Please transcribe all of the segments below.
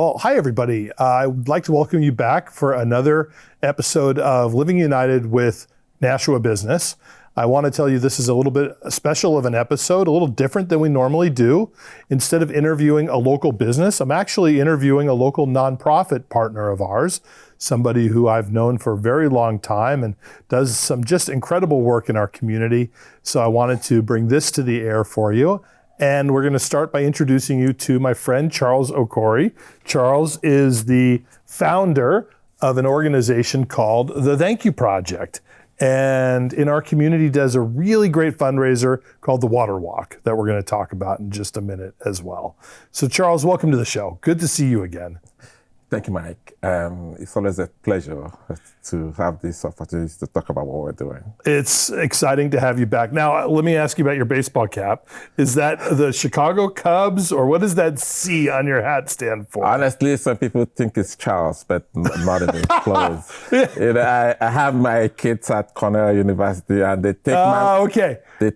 Well, hi, everybody. I would like to welcome you back for another episode of Living United with Nashua Business. I want to tell you this is a little bit special of an episode, a little different than we normally do. Instead of interviewing a local business, I'm actually interviewing a local nonprofit partner of ours, somebody who I've known for a very long time and does some just incredible work in our community. So I wanted to bring this to the air for you. And we're going to start by introducing you to my friend, Charles Okorie. Charles is the founder of an organization called the Thank You Project. And in our community does a really great fundraiser called the Water Walk that we're going to talk about in just a minute as well. So Charles, welcome to the show. Good to see you again. Thank you, Mike. It's always a pleasure to have this opportunity to talk about what we're doing. It's exciting to have you back. Now, let me ask you about your baseball cap. Is that the Chicago Cubs, or what does that C on your hat stand for? Honestly, some people think it's Charles, but not even close. I have my kids at Cornell University, and they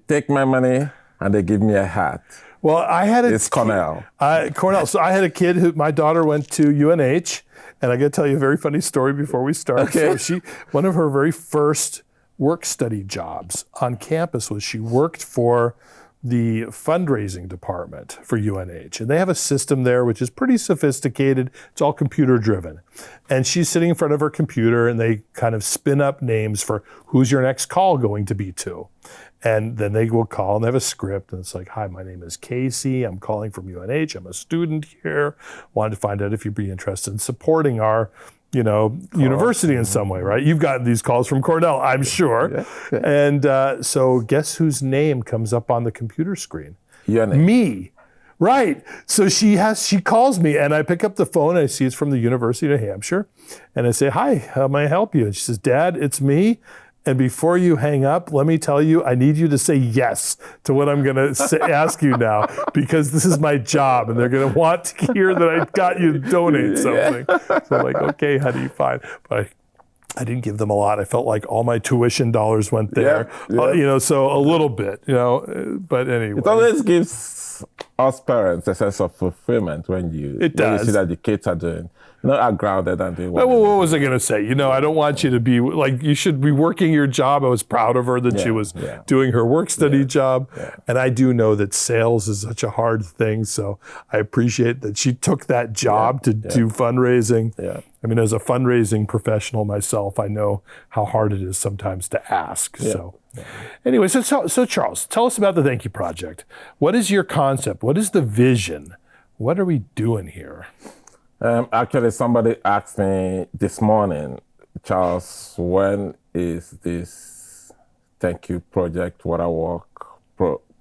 take my money and they give me a hat. Well, I had It's Cornell. Cornell. So I had a kid who, my daughter went to UNH, and I got to tell you a very funny story before we start. Okay. So one of her very first work study jobs on campus was she worked for the fundraising department for UNH. And they have a system there which is pretty sophisticated. It's all computer driven. And she's sitting in front of her computer and they kind of spin up names for who's your next call going to be to. And then they will call and they have a script and it's like, hi, my name is Casey. I'm calling from UNH. I'm a student here. Wanted to find out if you'd be interested in supporting our university in some way, right? You've gotten these calls from Cornell, I'm sure. Yeah. And so guess whose name comes up on the computer screen? Your name. Me. Right. So she calls me and I pick up the phone and I see it's from the University of New Hampshire. And I say, hi, how may I help you? And she says, Dad, it's me. And before you hang up, let me tell you, I need you to say yes to what I'm going to ask you now, because this is my job and they're going to want to hear that I got you to donate something. So I'm like, okay, honey, fine. But I didn't give them a lot. I felt like all my tuition dollars went there, so a little bit, but anyway. It always gives us parents a sense of fulfillment when you see that the kids are doing, are grounded and doing what was I going to say? I don't want you to be like, you should be working your job. I was proud of her that she was doing her work study job. Yeah. And I do know that sales is such a hard thing. So I appreciate that she took that job to do fundraising. Yeah. I mean, as a fundraising professional myself, I know how hard it is sometimes to ask. Yeah. So anyway, so Charles, tell us about the Thank You Project. What is your concept? What is the vision? What are we doing here? Actually, somebody asked me this morning, Charles, when is this Thank You Project, Water Walk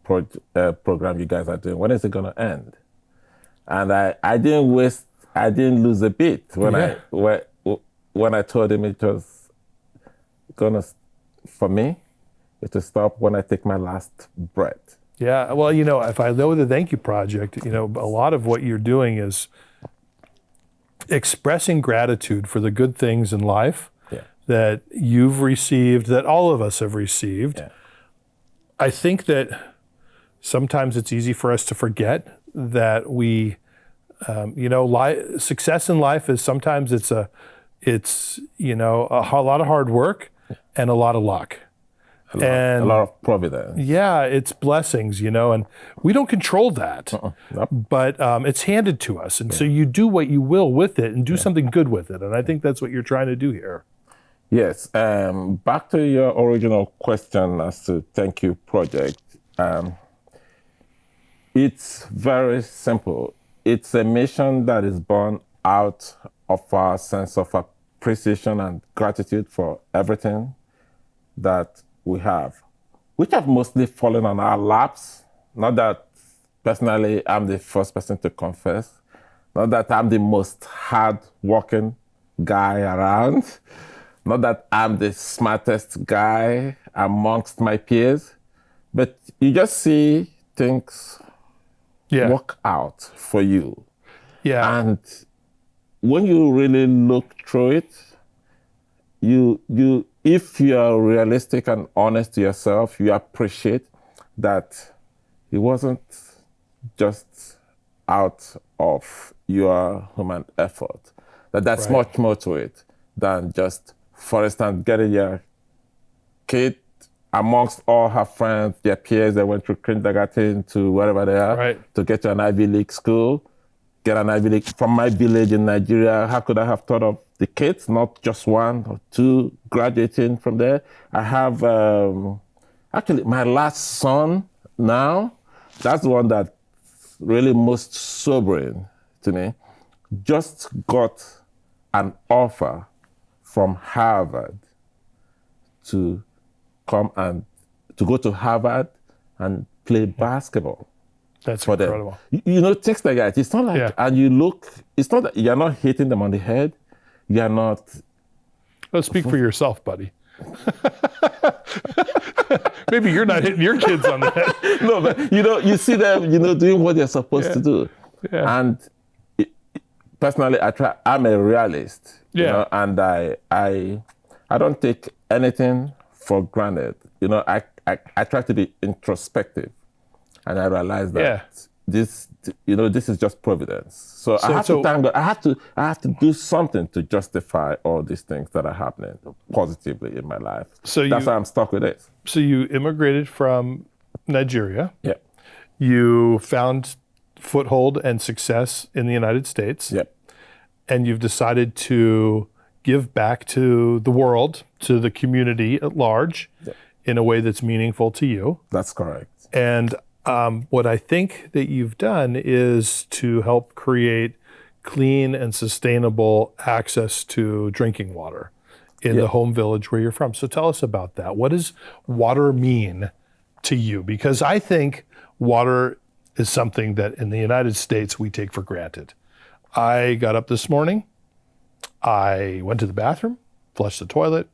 program you guys are doing? When is it going to end? And I didn't lose a bit when I told him it was gonna, for me, it will stop when I take my last breath. Yeah, well, if I know the Thank You Project, a lot of what you're doing is expressing gratitude for the good things in life that you've received, that all of us have received. Yeah. I think that sometimes it's easy for us to forget that we, success in life is sometimes it's a lot of hard work and a lot of luck. A lot of providence. Yeah, it's blessings, and we don't control that, nope. But it's handed to us. And so you do what you will with it and do something good with it. And I think that's what you're trying to do here. Yes. Back to your original question as to Thank You Project. It's very simple. It's a mission that is born out of our sense of appreciation and gratitude for everything that we have, which have mostly fallen on our laps. Not that personally I'm the first person to confess, not that I'm the most hard-working guy around, not that I'm the smartest guy amongst my peers, but you just see things work out for you. Yeah. And when you really look through it, if you are realistic and honest to yourself, you appreciate that it wasn't just out of your human effort. That's Right. much more to it than just, for instance, getting your kid amongst all her friends, their peers that went through kindergarten to wherever they are, Right. to get to an Ivy League school, get an Ivy League from my village in Nigeria. How could I have thought of the kids, not just one or two graduating from there? I have, actually, my last son now, that's the one that really most sobering to me, just got an offer from Harvard to come and to go to Harvard and play basketball. That's For them. incredible. You know, things like that. It's not like, Yeah. and you look, it's not that you're not hitting them on the head. You're not. Let's speak for yourself, buddy. Maybe you're not hitting your kids on the head. No, but you see them, doing what they're supposed to do. Yeah. And personally, I'm a realist. Yeah. And I don't take anything for granted. I try to be introspective. And I realized that this is just providence. So I have to thank God. I have to do something to justify all these things that are happening positively in my life. So that's why I'm stuck with it. So you immigrated from Nigeria. Yeah. You found foothold and success in the United States. Yep. And you've decided to give back to the world, to the community at large, in a way that's meaningful to you. That's correct. And what I think that you've done is to help create clean and sustainable access to drinking water in the home village where you're from. So tell us about that. What does water mean to you? Because I think water is something that in the United States we take for granted. I got up this morning, I went to the bathroom, flushed the toilet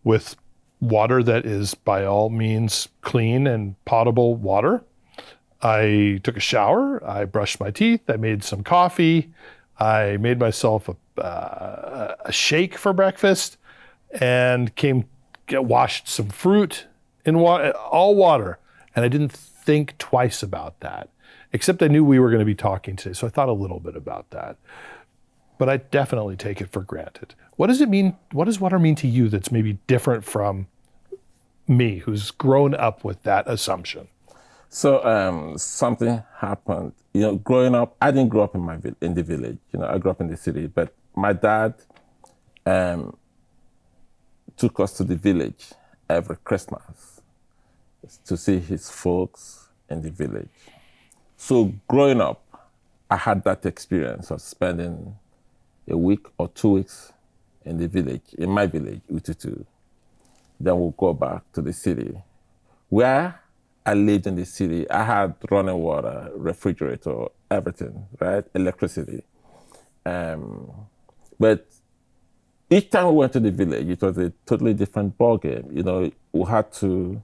with water that is by all means clean and potable water. I took a shower, I brushed my teeth, I made some coffee, I made myself a shake for breakfast, and washed some fruit in water, all water. And I didn't think twice about that, except I knew we were going to be talking today, so I thought a little bit about that. But I definitely take it for granted. What does it mean? What does water mean to you that's maybe different from me, who's grown up with that assumption? So something happened. Growing up, I didn't grow up in the village. I grew up in the city. But my dad took us to the village every Christmas to see his folks in the village. So growing up, I had that experience of spending a week or 2 weeks in the village, in my village, Ututu. Then we'll go back to the city. Where I lived in the city, I had running water, refrigerator, everything, right? Electricity. But each time we went to the village, it was a totally different ballgame. We had to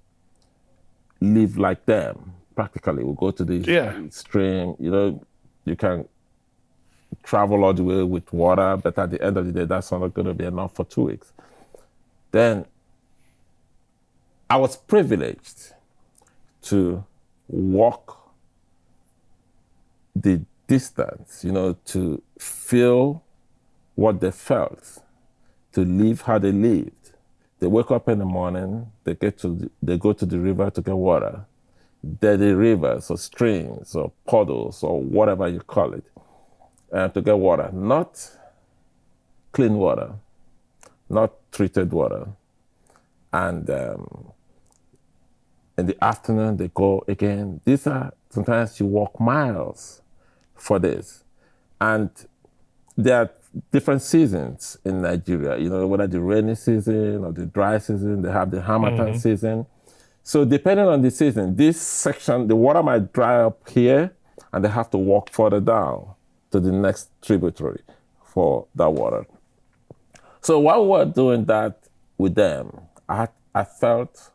live like them, practically. We go to the stream, you can travel all the way with water, but at the end of the day, that's not going to be enough for 2 weeks. Then I was privileged to walk the distance, to feel what they felt, to live how they lived. They wake up in the morning, they go to the river to get water. Dirty rivers or streams or puddles or whatever you call it, to get water. Not clean water, not treated water. And in the afternoon, they go again. Sometimes you walk miles for this. And there are different seasons in Nigeria, whether the rainy season or the dry season, they have the Harmattan season. So depending on the season, this section, the water might dry up here and they have to walk further down to the next tributary for that water. So while we were doing that with them, I felt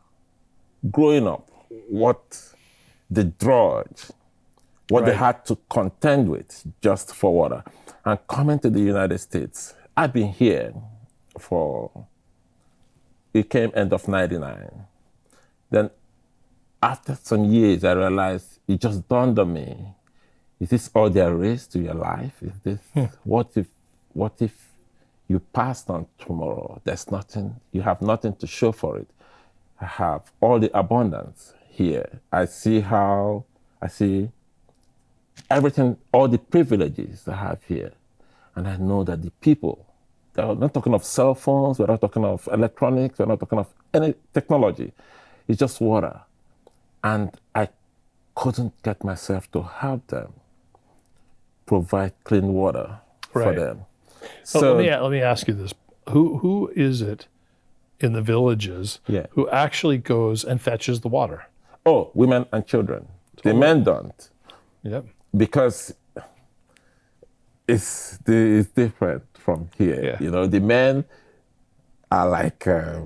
growing up what the drudge, what they had to contend with just for water. And coming to the United States, I've been here it came end of 99. Then after some years, I realized it just dawned on me. Is this all there is to your life? Is this what if you passed on tomorrow? There's nothing, you have nothing to show for it. I have all the abundance here. I see everything, all the privileges I have here. And I know that the people, we're not talking of cell phones, we're not talking of electronics, we're not talking of any technology. It's just water. And I couldn't get myself to help them provide clean water for them. So let me ask you this. Who is it in the villages who actually goes and fetches the water? Oh, women and children. The men don't. Yep. Because it's different from here. Yeah. You know, the men are like I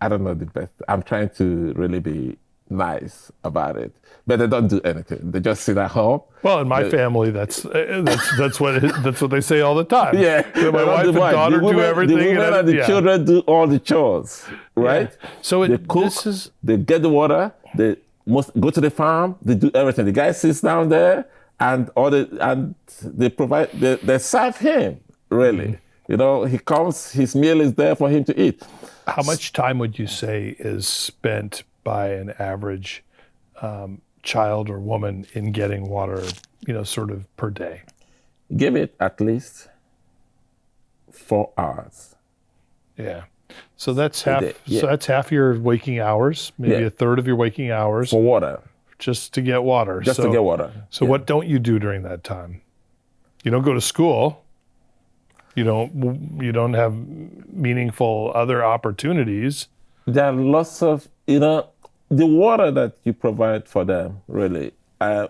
don't know the best. I'm trying to really be nice about it, but they don't do anything. They just sit at home. Well, in my family, that's what they say all the time. Yeah, that my wife and daughter do everything. The women and the children do all the chores, right? Yeah. So they cook. They get the water. They must go to the farm. They do everything. The guy sits down there, and they provide. They serve him really. Mm-hmm. You know, he comes. His meal is there for him to eat. How much time would you say is spent by an average child or woman in getting water, sort of per day? Give it at least 4 hours. Yeah. So that's half. So that's half your waking hours, maybe a third of your waking hours for water, just to get water. To get water. So what don't you do during that time? You don't go to school. You don't have meaningful other opportunities. There are lots of, the water that you provide for them, really, I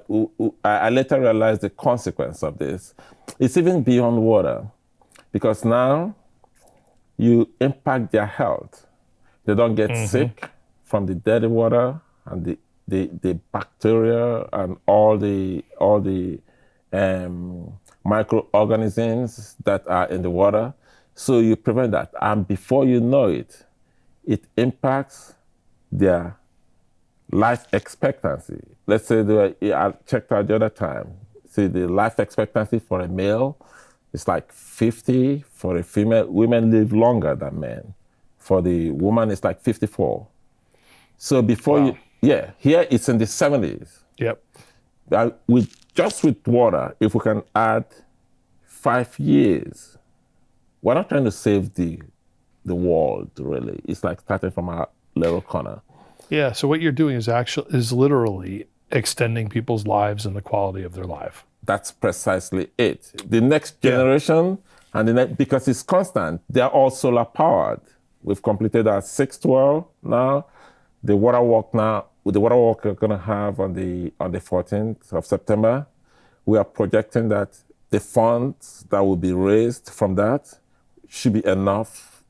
later realized the consequence of this. It's even beyond water, because now you impact their health. They don't get sick from the dirty water and the bacteria and all the microorganisms that are in the water. So you prevent that. And before you know it, it impacts their life expectancy. Let's say I checked out the other time. See, the life expectancy for a male is like 50. For a female, women live longer than men. For the woman, it's like 54. So before here it's in the 70s. Yep. Just with water, if we can add 5 years, we're not trying to save the world, really. It's like starting from our little corner. Yeah, so what you're doing is literally extending people's lives and the quality of their life. That's precisely it. The next generation, because it's constant, they're all solar powered. We've completed our 6th well now. The water walk we're going to have on the 14th of September, we are projecting that the funds that will be raised from that should be enough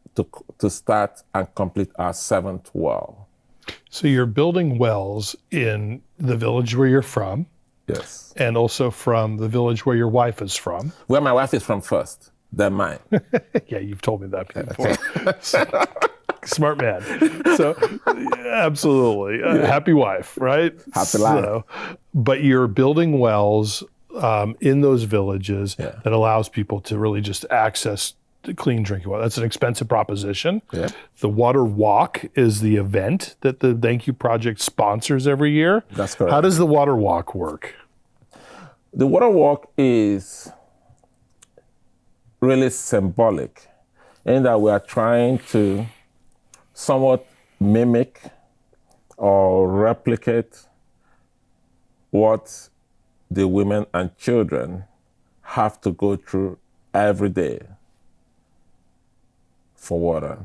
to start and complete our 7th well. So you're building wells in the village where you're from. Yes. And also from the village where your wife is from. Where my wife is from first, then mine. Yeah, you've told me that before. Smart man. So, absolutely. Happy wife, right? Happy life. But you're building wells in those villages that allows people to really just access clean drinking water. That's an expensive proposition. Yeah. The Water Walk is the event that the Thank You Project sponsors every year. That's correct. How does the Water Walk work? The Water Walk is really symbolic in that we are trying to somewhat mimic or replicate what the women and children have to go through every day for water.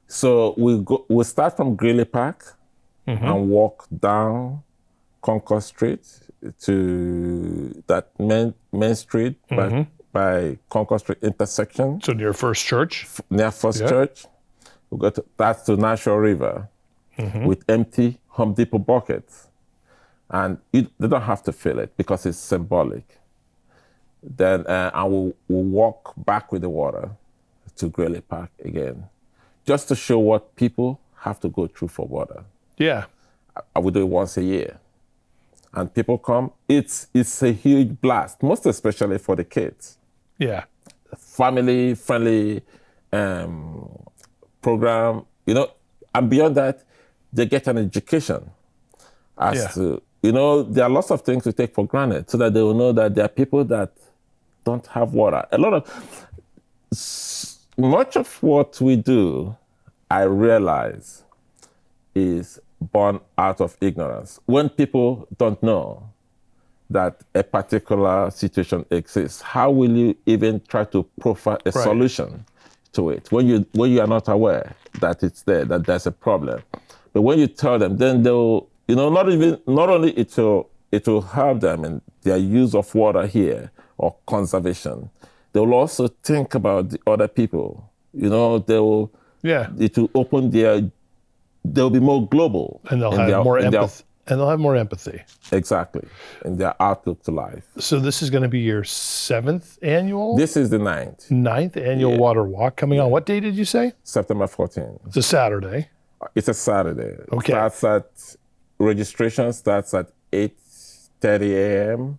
So we start from Greeley Park and walk down Concord Street to that main street by Concord Street intersection. So near First Church? Near First Church. We go to Nashua River with empty Home Depot buckets. And they don't have to fill it because it's symbolic. Then we'll walk back with the water to Greeley Park again, just to show what people have to go through for water. Yeah. I would do it once a year. and people come, it's a huge blast, most especially for the kids. Yeah. Family friendly program, and beyond that, they get an education as to, there are lots of things to take for granted so that they will know that there are people that don't have water. Much of what we do, I realize, is born out of ignorance. When people don't know that a particular situation exists, how will you even try to profile a solution to it when you are not aware that it's there, that there's a problem? But when you tell them, then they'll, not only it will help them in their use of water here or conservation, they will also think about the other people. It will open they'll be more global. And they'll have more empathy. And they'll have more empathy. Exactly, in their outlook to life. So this is going to be your 7th annual? This is the 9th. 9th annual water walk coming on. What day did you say? September 14th. It's a Saturday. It's a Saturday. Okay. Registration starts at 8:30 a.m.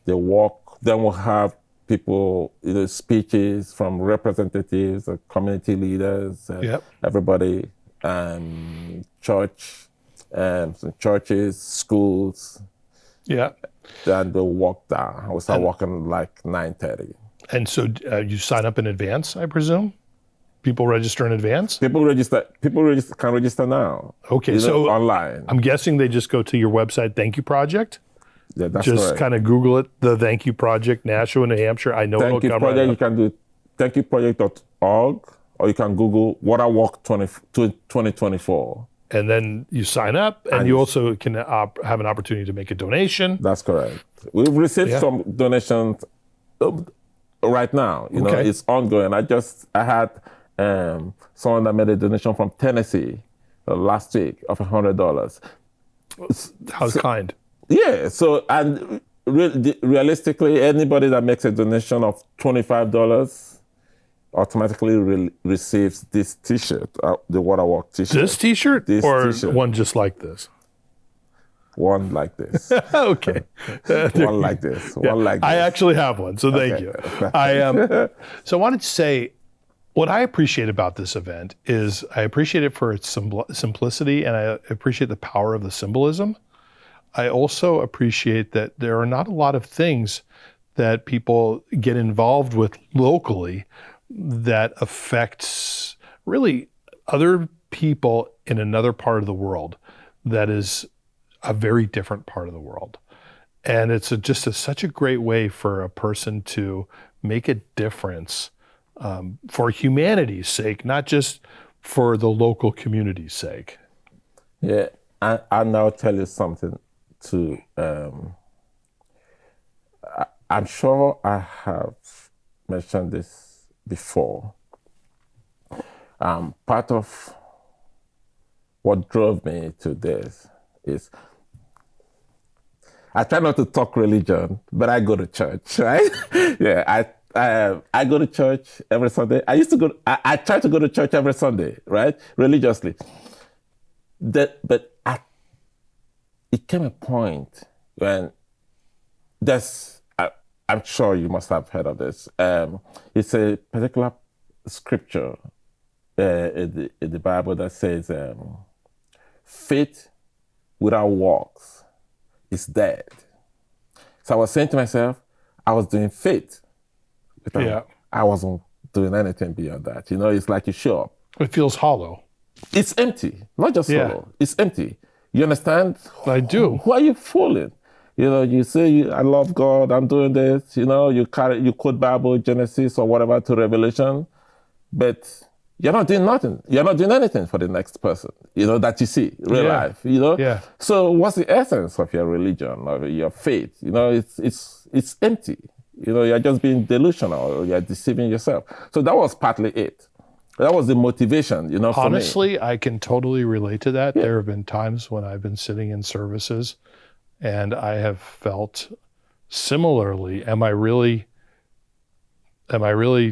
The walk, then we'll have people, speeches from representatives, community leaders, everybody, some churches, schools. Yeah. Then they'll walk down. We'll start walking like 9:30. And so you sign up in advance, I presume? People register in advance? People can register now. Okay, so online. I'm guessing they just go to your website, Thank You Project? Yeah, that's just correct. kind of Google it, the Thank You Project, Nashua, New Hampshire. I know it'll come Project, right up. you can do thankyouproject.org, or you can Google Water Walk 2024. And then you sign up, and you also can have an opportunity to make a donation. That's correct. We've received some donations right now. It's ongoing. I had someone that made a donation from Tennessee last week of $100. How's kind? Yeah. So, and realistically, anybody that makes a donation of $25 automatically receives this T-shirt, the Water Walk T-shirt. This T-shirt, T-shirt. One just like this? One like this. Okay. One like this. One like this. I actually have one, so thank you. So I wanted to say, what I appreciate about this event is I appreciate it for its simplicity, and I appreciate the power of the symbolism. I also appreciate that there are not a lot of things that people get involved with locally that affects really other people in another part of the world that is a very different part of the world. And it's such a great way for a person to make a difference for humanity's sake, not just for the local community's sake. Yeah, I'll now tell you something too. I'm sure I have mentioned this before. Part of what drove me to this is I try not to talk religion, but I go to church, right? Yeah, I go to church every Sunday. I try to go to church every Sunday, right? Religiously. It came a point when I'm sure you must have heard of this. It's a particular scripture in the Bible that says, faith without works is dead. So I was saying to myself, I was doing faith. I wasn't doing anything beyond that. It's like you show up. It feels hollow. It's empty, not just hollow. It's empty. You understand? I do. Who are you fooling? You say, I love God, I'm doing this, you quote Bible, Genesis or whatever to Revelation, but you're not doing nothing. You're not doing anything for the next person, that you see, real life, Yeah. So what's the essence of your religion or your faith? It's empty. You're just being delusional, you're deceiving yourself. So that was partly it. That was the motivation, for me. Honestly, I can totally relate to that. Yeah. There have been times when I've been sitting in services and I have felt similarly, am I really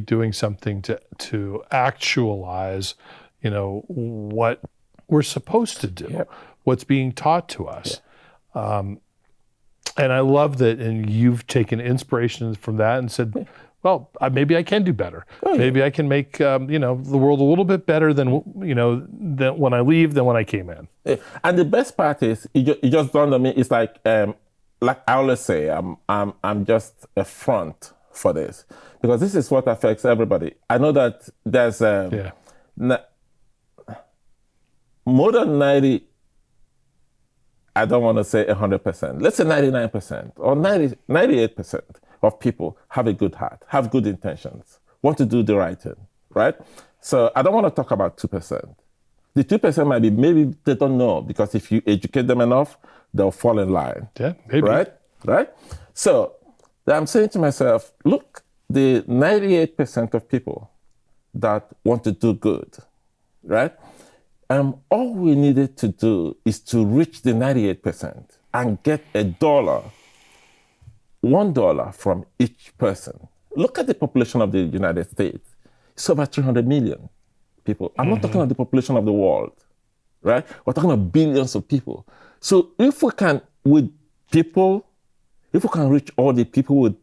doing something to actualize, what we're supposed to do, what's being taught to us? And I love that, and you've taken inspiration from that and said, well, maybe I can do better. Maybe I can make the world a little bit better than than when I leave than when I came in. And the best part is, it just dawned on me. It's like I always say, I'm just a front for this, because this is what affects everybody. I know that there's more than 90. I don't want to say 100%. Let's say 99% or 98% of people have a good heart, have good intentions, want to do the right thing, right? So I don't want to talk about 2%. The 2% might be, maybe they don't know, because if you educate them enough, they'll fall in line. Yeah, maybe. Right? So I'm saying to myself, look, the 98% of people that want to do good, right? All we needed to do is to reach the 98% and get $1 from each person. Look at the population of the United States. It's over 300 million people. I'm not talking about the population of the world, right? We're talking about billions of people. So if we can reach all the people with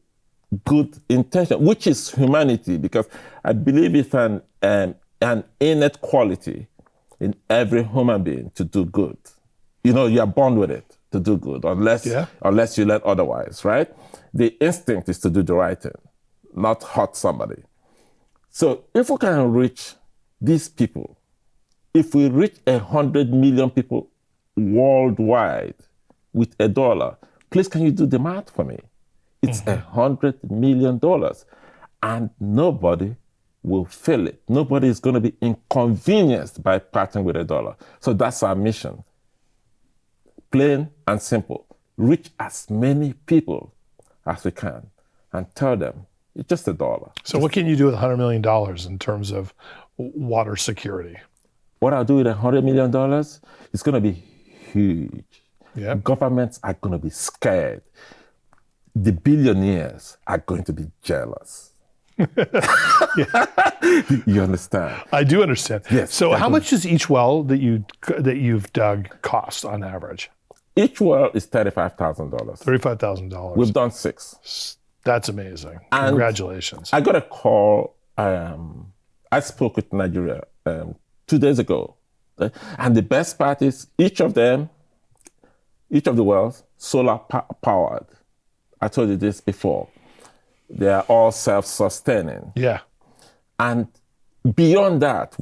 good intention, which is humanity, because I believe it's an innate quality in every human being to do good. You are born with it, to do good, unless you learn otherwise, right? The instinct is to do the right thing, not hurt somebody. So if we can reach these people, if we reach 100 million people worldwide with $1, please can you do the math for me? It's $100 million, and nobody will feel it. Nobody is going to be inconvenienced by parting with $1. So that's our mission. Plain and simple. Reach as many people as we can and tell them it's just $1. So what can you do with $100 million in terms of water security? What I'll do with $100 million is going to be huge. Yeah. Governments are going to be scared. The billionaires are going to be jealous. You understand? I do understand. Yes. So how much does each well that you've dug cost on average? Each well is $35,000. $35,000. We've done 6. That's amazing. And congratulations. I got a call. I spoke with Nigeria 2 days ago. And the best part is each of the wells, solar powered. I told you this before. They are all self-sustaining. Yeah. And beyond that,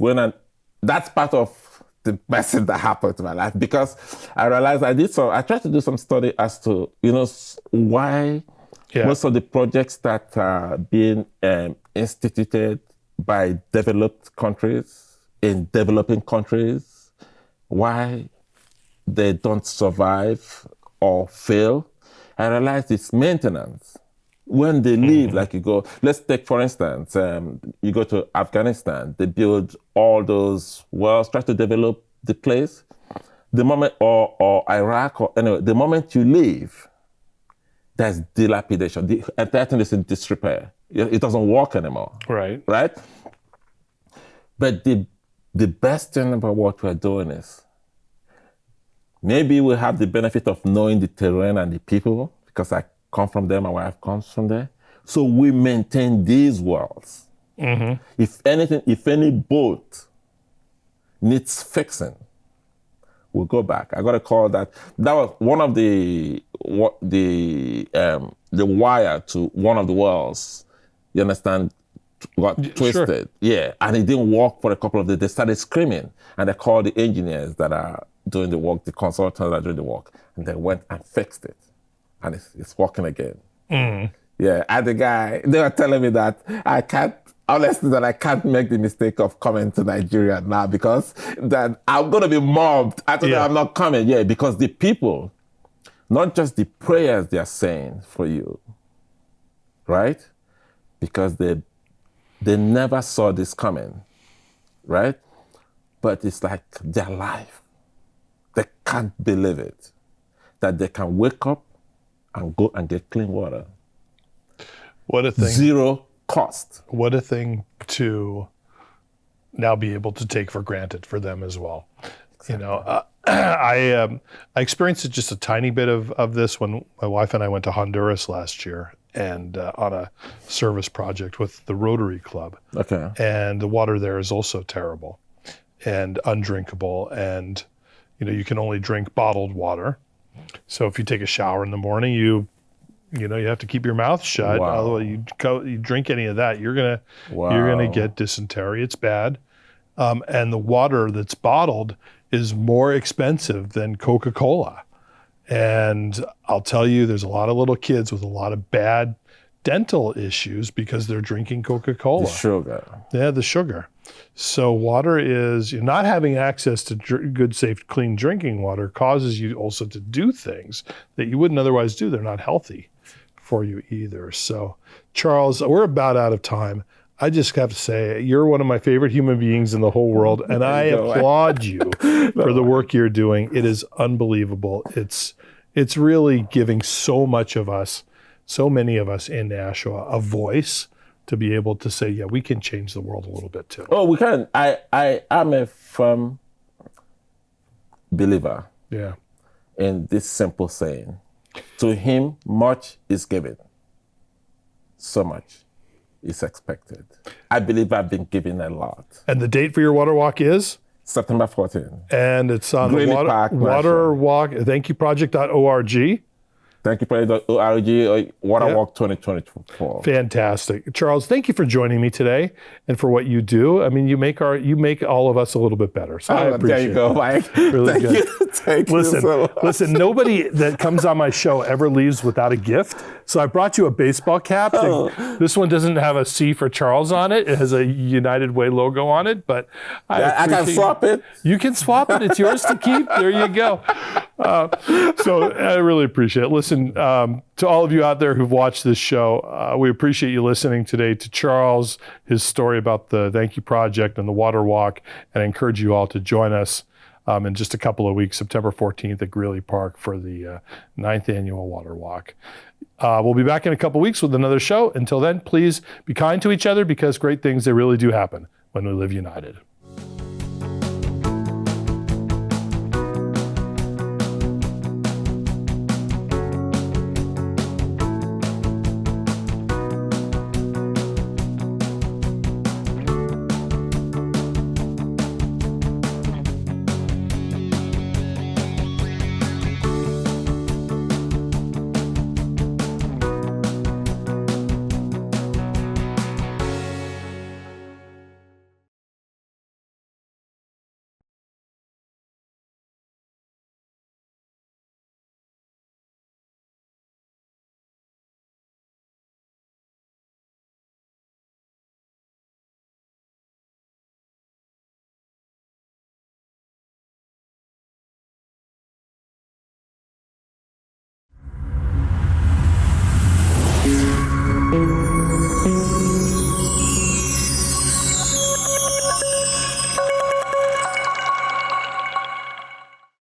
that's part of the best thing that happened to my life, because I realized I tried to do some study as to, why most of the projects that are being instituted by developed countries, in developing countries, why they don't survive or fail. I realized it's maintenance. When they leave, like you go, let's take, for instance, you go to Afghanistan, they build all those wells, try to develop the place. The moment, or Iraq, or anyway, the moment you leave, there's dilapidation. The entire thing is in disrepair. It doesn't work anymore. Right. Right? But the best thing about what we're doing is, maybe we have the benefit of knowing the terrain and the people, because I come from there, my wife comes from there. So we maintain these wells. If any boat needs fixing, we'll go back. I got a call that was one of the wire to one of the wells, you understand, got twisted. Sure. Yeah, and it didn't work for a couple of days. They started screaming, and they called the engineers that are doing the work, the consultants that are doing the work, and they went and fixed it. And it's working again. Yeah, and the guy, they were telling me that I can't make the mistake of coming to Nigeria now, because that I'm going to be mobbed. I told them I'm not coming. Yeah, because the people, not just the prayers they are saying for you, right? Because they never saw this coming, right? But it's like their life. They can't believe it, that they can wake up and go and get clean water. What a thing. Zero cost. What a thing to now be able to take for granted for them as well. Exactly. I experienced just a tiny bit of this when my wife and I went to Honduras last year and on a service project with the Rotary Club. Okay. And the water there is also terrible and undrinkable. And, you can only drink bottled water. So if you take a shower in the morning, you have to keep your mouth shut. Wow. Otherwise, you drink any of that, you're gonna get dysentery. It's bad. And the water that's bottled is more expensive than Coca-Cola. And I'll tell you, there's a lot of little kids with a lot of bad dental issues because they're drinking Coca-Cola. The sugar. Yeah, the sugar. So water is, not having access to good, safe, clean drinking water causes you also to do things that you wouldn't otherwise do. They're not healthy for you either. So Charles, we're about out of time. I just have to say, you're one of my favorite human beings in the whole world, and I applaud you for the work you're doing. It is unbelievable. It's really giving so many of us in Nashua, a voice to be able to say, yeah, we can change the world a little bit too. Oh, we can. I am a firm believer in this simple saying. To him, much is given. So much is expected. I believe I've been given a lot. And the date for your water walk is? September 14th. And it's on Greeley the Park, water walk, thankyouproject.org. Thank you for the ORG Water Walk 2024. Fantastic. Charles, thank you for joining me today and for what you do. I mean, you make all of us a little bit better. So I appreciate it. There you go, Mike. Really good. Thank you so much. Listen, nobody that comes on my show ever leaves without a gift. So I brought you a baseball cap. This one doesn't have a C for Charles on it. It has a United Way logo on it, but I can swap it. You can swap it. It's yours to keep. There you go. So I really appreciate it. Listen, to all of you out there who've watched this show, we appreciate you listening today to Charles, his story about the Thank You Project and the Water Walk, and I encourage you all to join us in just a couple of weeks, September 14th at Greeley Park for the 9th Annual Water Walk. We'll be back in a couple of weeks with another show. Until then, please be kind to each other because great things, they really do happen when we live united.